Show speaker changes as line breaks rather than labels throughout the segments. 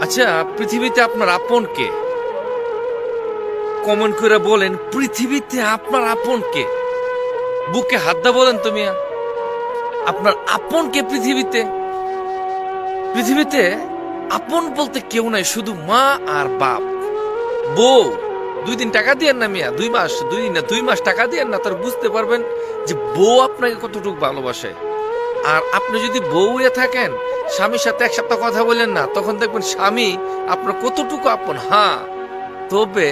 আচ্ছা, পৃথিবীতে আপনার আপন কে? কমেন্ট করে বলেন, পৃথিবীতে আপনার আপন কে? বুকে হাত দা বলেন তুমি। আপনার আপন কে পৃথিবীতে? পৃথিবীতে আপন বলতে কেউ নাই, শুধু মা আর বাপ। বউ 2 দিন টাকা দিয়েন না মিয়া, 2 মাস, 2 দিন না 2 মাস টাকা দিয়েন না, তার বুঝতে পারবেন যে বউ আপনাকে কতটুকু ভালোবাসে। আর আপনি যদি বউ হয়ে থাকেন, স্বামীর সাথে 1 সপ্তাহ কথা বলেন না, তখন দেখবেন স্বামী আপনার কতটুকু আপন। হ্যাঁ, তবে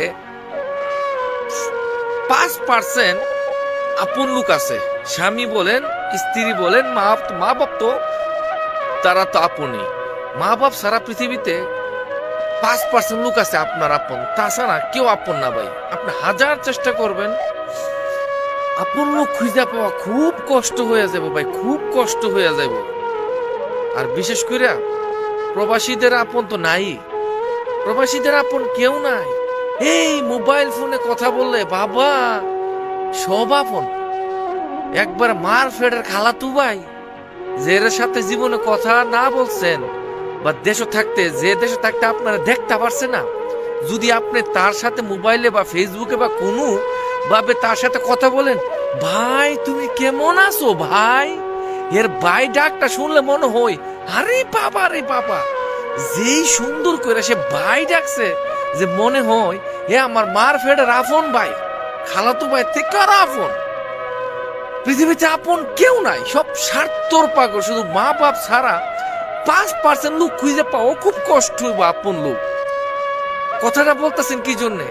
5% আপন লোক আছে। স্বামী বলেন, স্ত্রী বলেন, মা বাপ তো তারা তো আপনই। মা বাপ সারা পৃথিবীতে 5% লোক আছে আপনার আপন, তাছাড়া কেউ আপন না ভাই। আপনি হাজার চেষ্টা করবেন, আপন লোক খুঁজে পাওয়া খুব কষ্ট হয়ে যাবে ভাই, খুব কষ্ট হয়ে যাবে। আর বিশেষ করে প্রবাসীদের আপন তো নাই, প্রবাসীদের আপন কেউ নাই। এই মোবাইল ফোনে কথা বললে বাবা সব আপন। একবার মার ফেডের খালাতু ভাই, যে সাথে জীবনে কথা না বলছেন, বা দেশে থাকতে আপনারা দেখতে পারছে না, যদি আপনি তার সাথে মোবাইলে বা ফেসবুকে বা কোনো ভাবে তার সাথে কথা বলেন, ভাই তুমি কেমন আছো ভাই, এর ভাই ডাকটা শুনলে মনে হয় আরে বাবা রে বাবা, যেই সুন্দর করে সে ভাই ডাকছে, যে মনে হয় এ আমার মার ফেডের আপন ভাই, খালাতু ভাই থেকে আর আপন। পৃথিবীতে আপন কেউ নাই, সব স্বার্থর পাগল। শুধু মা বাপ ছাড়া 5% লোক খুঁজে পাওয়া খুব কষ্ট হইব আপন লোক। কথাটা বলতেছেন কি জন্যে?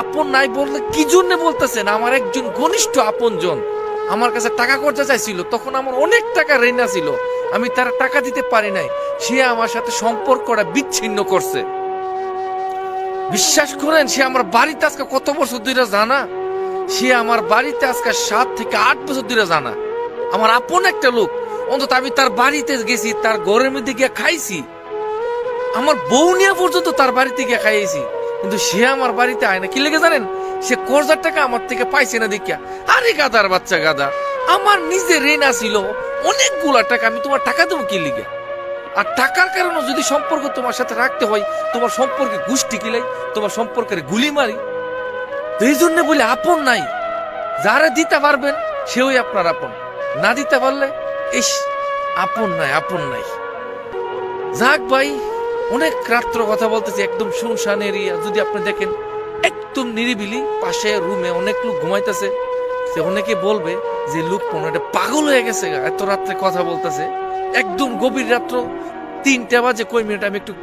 আপন নাই বললে কি জন্য বলতেছেন? আমার একজন ঘনিষ্ঠ আপন জন আমার কাছে টাকা খরচা চাইছিল, তখন আমার অনেক টাকা ঋণ ছিল, আমি তার টাকা দিতে পারি নাই, সে আমার সাথে সম্পর্কটা বিচ্ছিন্ন করছে। বিশ্বাস করেন, সে আমার বাড়িতে আজকে কত বছর ধরে জানা, সে আমার বাড়িতে আজকে 7 থেকে 8 বছর ধরে জানা, আমার আপন একটা লোক। অন্তত আমি তার বাড়িতে গেছি, তার ঘরের মধ্যে গিয়ে খাইছি, আমার বউ নিয়ে পর্যন্ত তার বাড়িতে গিয়ে খাইয়েছি, কিন্তু সে আমার বাড়িতে আয় না। কি লেগে জানেন? সে কর্জার টাকা আমার থেকে পাইছে না দেখিয়া। আরে গাদার বাচ্চা গাদা, আমার নিজের ঋণ ছিল অনেকগুলা টাকা, আমি তোমার টাকা দেবো কি লিগে? আর টাকার কারণে যদি সম্পর্ক তোমার সাথে রাখতে হয়, তোমার সম্পর্কে গোষ্ঠী কিলাই, তোমার সম্পর্কের গুলি মারি। তো এই জন্য বলে আপন নাই। যারা দিতে পারবেন সেও আপনার আপন, না দিতে পারলে ইস, আপন নাই, আপন নাই। যাক ভাই, অনেক রাত্র কথা বলতেছি, একদম শুনশান এরিয়া। যদি আপনি দেখেন একদম নিরিবিলি, পাশে রুমে অনেক লোক ঘুমাইতেছে, সে অনেকে বলবে যে লোক মনে পাগল হয়ে গেছে, এত রাত্রে কথা বলতেছে। একদম গভীর রাত্র, 3টা বাজে কই মিনিট, আমি একটু